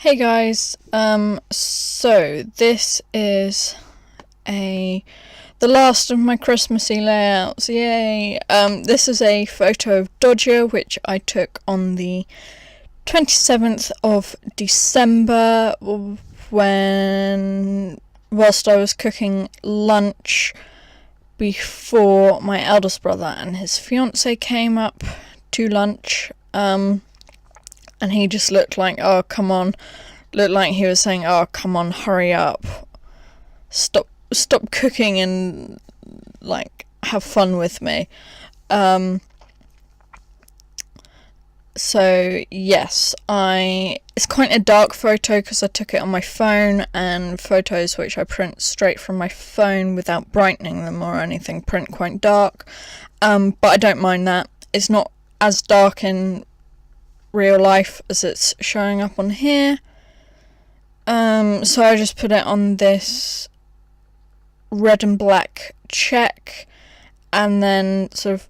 Hey guys, so this is the last of my Christmassy layouts, yay! This is a photo of Dodger, which I took on the 27th of December whilst I was cooking lunch before my eldest brother and his fiance came up to lunch, and he just looked like, oh, come on. Looked like he was saying, oh, come on, hurry up. Stop cooking and, have fun with me. So, yes, it's quite a dark photo because I took it on my phone, and photos which I print straight from my phone without brightening them or anything print quite dark. But I don't mind that. It's not as dark in real life as it's showing up on here. So I just put it on this red and black check and then sort of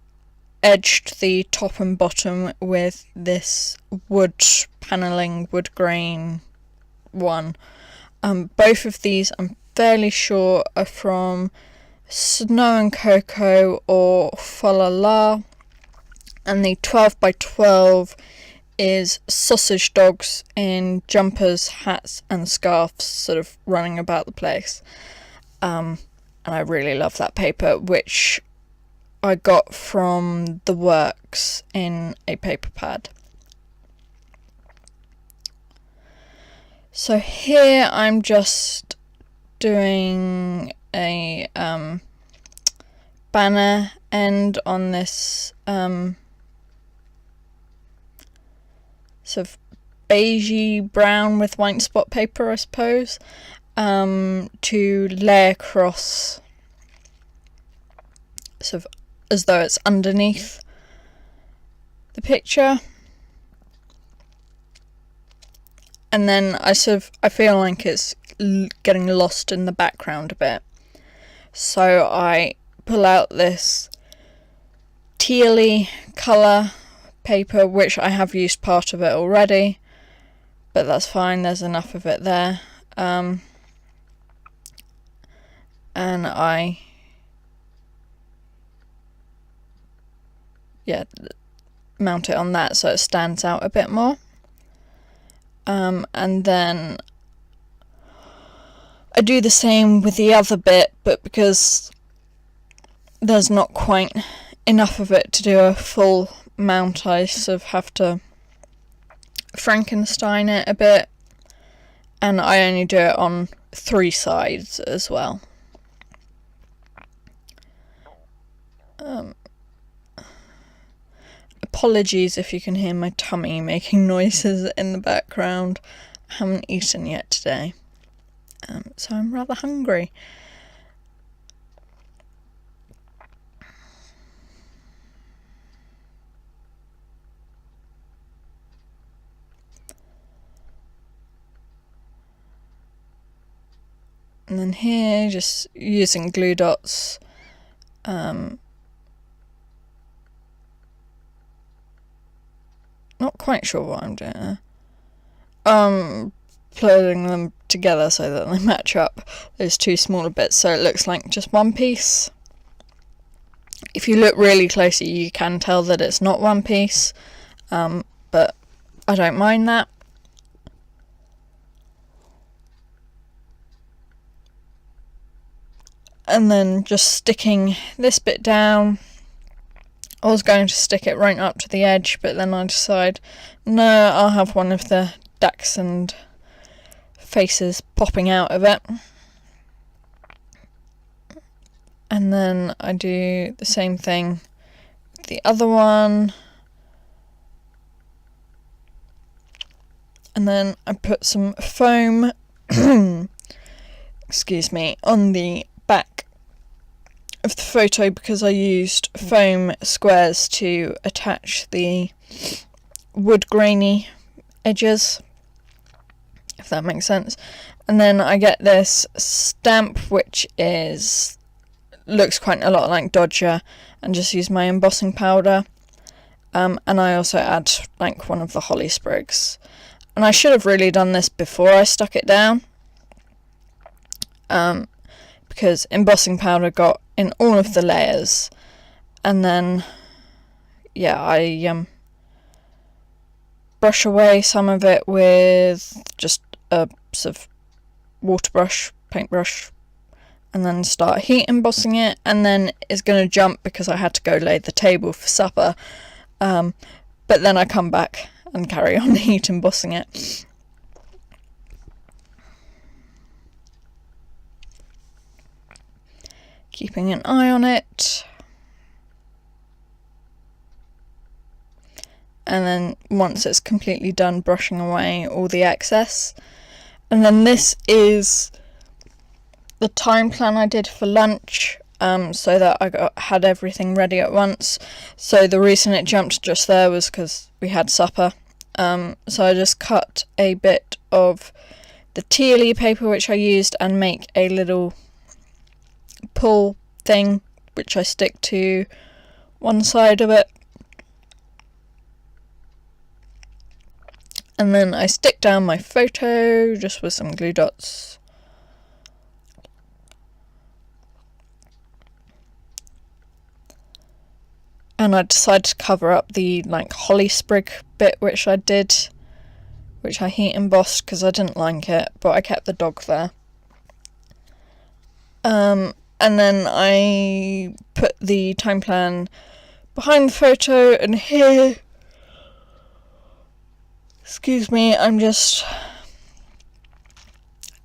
edged the top and bottom with this wood grain one. Both of these I'm fairly sure are from Snow and Cocoa or Fa La La, and the 12 by 12 is sausage dogs in jumpers, hats and scarves sort of running about the place. And I really love that paper, which I got from the Works in a paper pad. So here I'm just doing a banner end on this sort of beigey brown with white spot paper, I suppose, to lay across, sort of as though it's underneath the picture. And then I feel like it's getting lost in the background a bit. So I pull out this tealy colour paper, which I have used part of it already, but that's fine, there's enough of it there. And I mount it on that so it stands out a bit more. And then I do the same with the other bit, but because there's not quite enough of it to do a full mount, I sort of have to Frankenstein it a bit, and I only do it on 3 sides as well. Apologies if you can hear my tummy making noises in the background. I haven't eaten yet today, so I'm rather hungry. And then here, just using glue dots, not quite sure what I'm doing there. Putting them together so that they match up, those 2 smaller bits, so it looks like just one piece. If you look really closely, you can tell that it's not one piece, but I don't mind that. And then just sticking this bit down. I was going to stick it right up to the edge, but then I decide, no, I'll have one of the ducks and faces popping out of it. And then I do the same thing with the other one. And then I put some foam, excuse me, on the back of the photo because I used foam squares to attach the wood grainy edges, if that makes sense. And then I get this stamp which looks quite a lot like Dodger, and just use my embossing powder, and I also add one of the holly sprigs. And I should have really done this before I stuck it down, because embossing powder got in all of the layers. And then, yeah, I brush away some of it with just a sort of water brush, paintbrush, and then start heat embossing it. And then it's going to jump because I had to go lay the table for supper, but then I come back and carry on heat embossing it. Keeping an eye on it. And then once it's completely done, brushing away all the excess. And then this is the time plan I did for lunch, so that I had everything ready at once. So the reason it jumped just there was because we had supper. So I just cut a bit of the tealy paper which I used and make a little pull thing which I stick to one side of it. And then I stick down my photo just with some glue dots. And I decided to cover up the holly sprig bit which I did, which I heat embossed because I didn't like it, but I kept the dog there. And then I put the time plan behind the photo, and here, excuse me, I'm just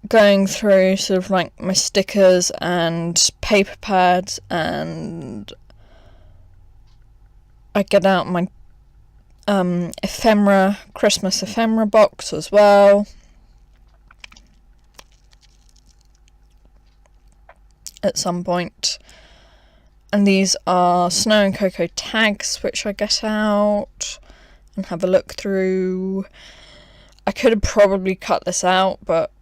going through sort of my stickers and paper pads, and I get out my ephemera, Christmas ephemera box as well. At some point. And these are Snow and Cocoa tags, which I get out and have a look through. I could have probably cut this out, but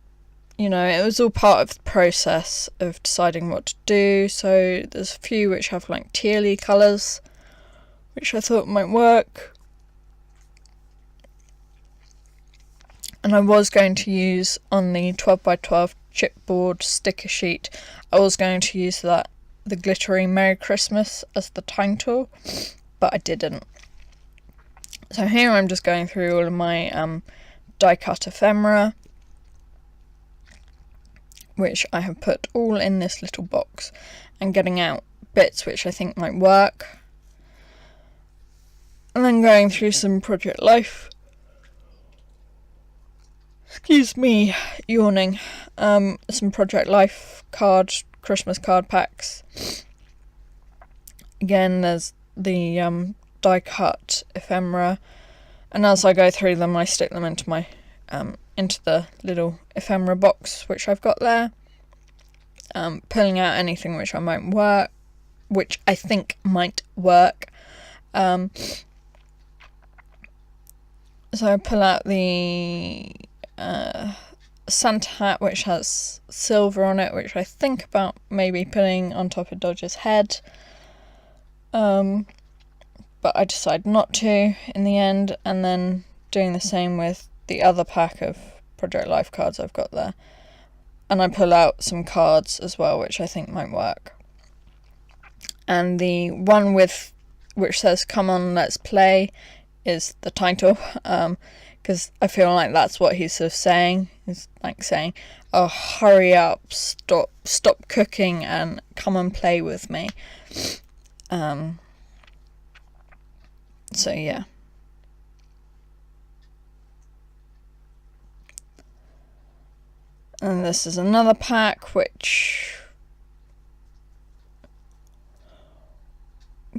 it was all part of the process of deciding what to do. So there's a few which have tealy colours, which I thought might work. And I was going to use on the 12x12 chipboard sticker sheet, I was going to use the glittery Merry Christmas as the title, but I didn't. So here I'm just going through all of my die cut ephemera, which I have put all in this little box, and getting out bits which I think might work. And then going through some Project Life. Excuse me, yawning. Some Project Life Christmas card packs. Again, there's the die cut ephemera, and as I go through them, I stick them into my into the little ephemera box which I've got there. Pulling out anything which I think might work. So I pull out the Santa hat which has silver on it, which I think about maybe putting on top of Dodger's head, but I decide not to in the end, and then doing the same with the other pack of Project Life cards I've got there, and I pull out some cards as well which I think might work. And the one which says "Come on, let's play" is the title, because I feel like that's what he's sort of saying. He's saying, "Oh, hurry up, stop cooking and come and play with me." So yeah. And this is another pack which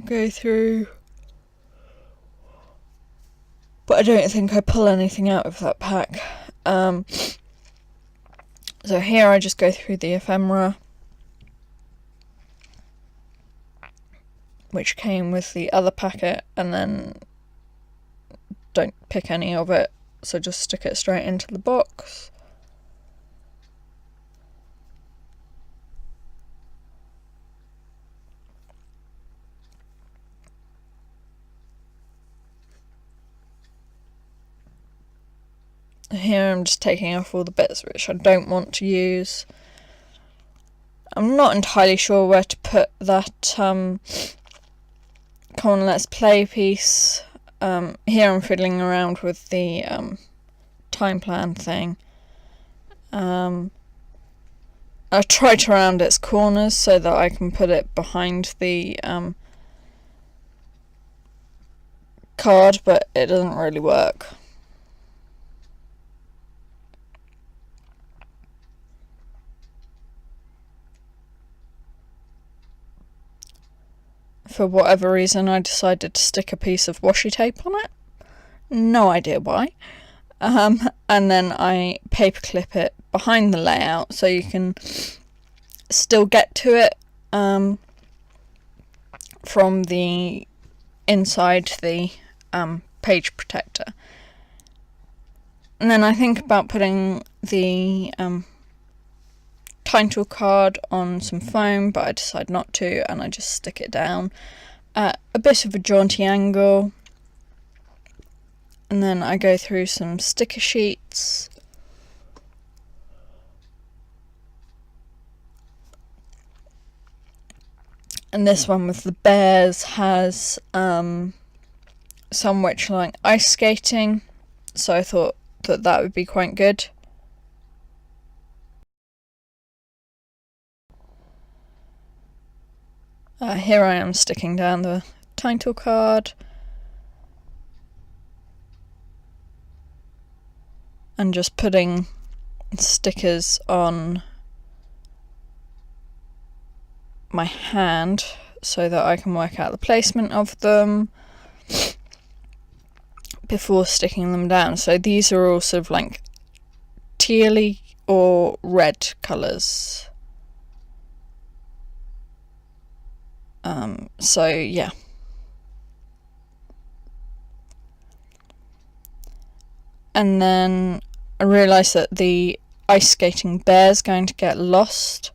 go through, but I don't think I pull anything out of that pack. So here I just go through the ephemera, which came with the other packet, and then don't pick any of it, so just stick it straight into the box. here I'm just taking off all the bits which I don't want to use. I'm not entirely sure where to put that Come On Let's Play piece. Here I'm fiddling around with the time plan thing. I tried to round its corners so that I can put it behind the card, but it doesn't really work. For whatever reason, I decided to stick a piece of washi tape on it. No idea why. And then I paperclip it behind the layout so you can still get to it from the inside the page protector. And then I think about putting the title card on some foam, but I decide not to, and I just stick it down at a bit of a jaunty angle. And then I go through some sticker sheets. And this one with the bears has some which are like ice skating, so I thought that would be quite good. Here I am sticking down the title card and just putting stickers on my hand so that I can work out the placement of them before sticking them down. So these are all sort of like tealy or red colours. So yeah. And then I realised that the ice skating bear is going to get lost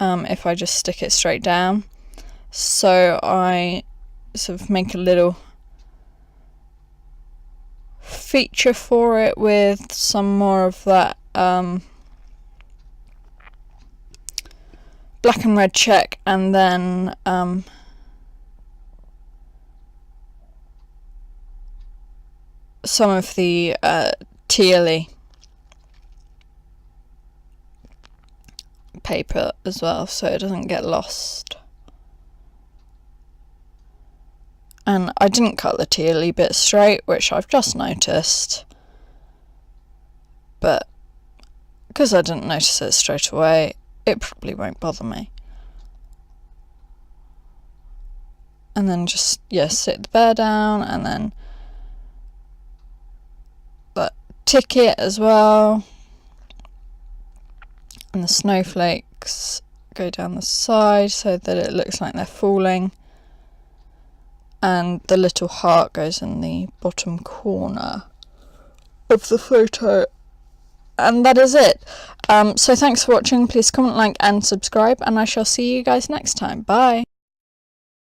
if I just stick it straight down. So I sort of make a little feature for it with some more of that black and red check, and then some of the tealy paper as well, so it doesn't get lost. And I didn't cut the tealy bit straight, which I've just noticed, but because I didn't notice it straight away, it probably won't bother me. And then just, sit the bear down, and then that ticket as well. And the snowflakes go down the side so that it looks like they're falling. And the little heart goes in the bottom corner of the photo. And that is it. So thanks for watching. Please comment, like and subscribe, and I shall see you guys next time. Bye.